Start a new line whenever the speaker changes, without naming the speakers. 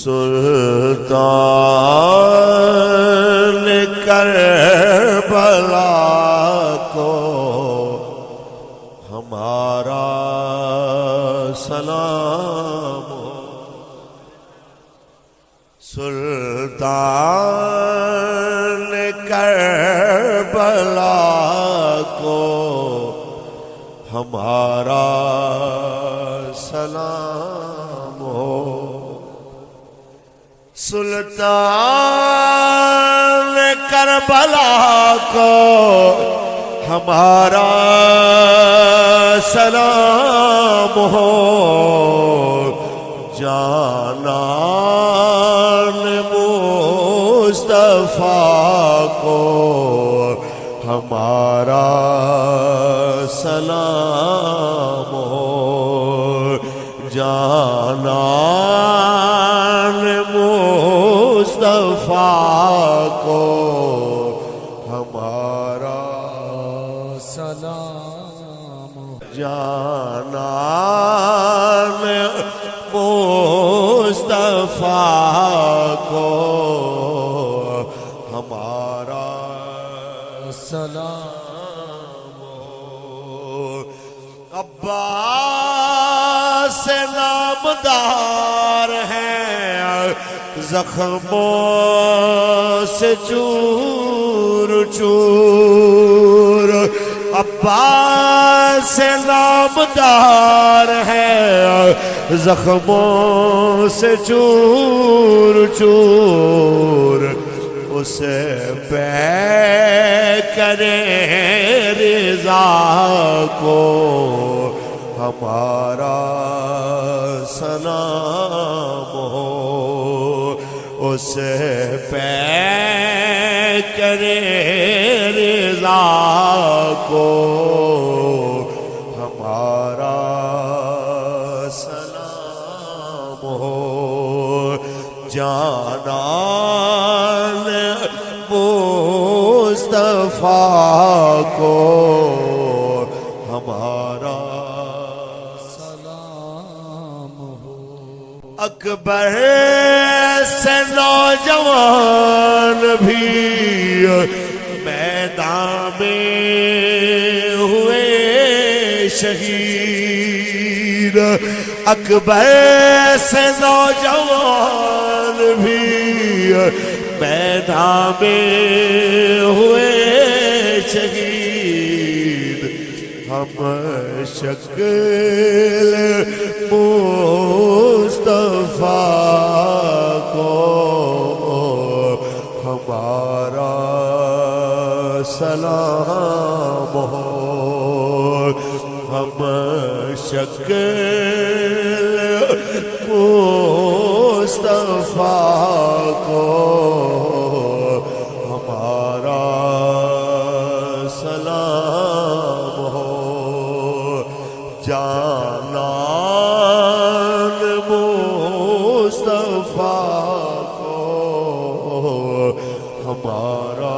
سلطان کربلا کو ہمارا سلام ہو۔ سلطان کربلا کو ہمارا سلام ہو۔ سلطان کربلا کو ہمارا سلام ہو۔ جانان مصطفیٰ کو ہمارا سلام ہو۔ جانان مصطفیٰ کو ہمارا
سلام ہو۔
جانان مصطفیٰ کو ہمارا
سلام ہو۔
عباس نامدار ہیں زخموں سے چور چور۔ عباس نامدار ہے زخموں سے چور چور۔ اسے پے کرے رضا کو ہمارا سلام ہو۔ اسے پے کرے رضا کو ہمارا سلام ہو۔ جانان مصطفیٰ کو ہمارا
سلام ہو۔
اکبر سے نوجوان بھی میدان میں ہوئے شہید۔ اکبر سے نوجوان بھی میدان میں ہوئے شہید۔ ہم شکل مصطفیٰ کو ہمارا سلام ہو۔ ہم شکل مصطفیٰ کو ہمارا سلام ہو۔ جانان مصطفیٰ کو ہمارا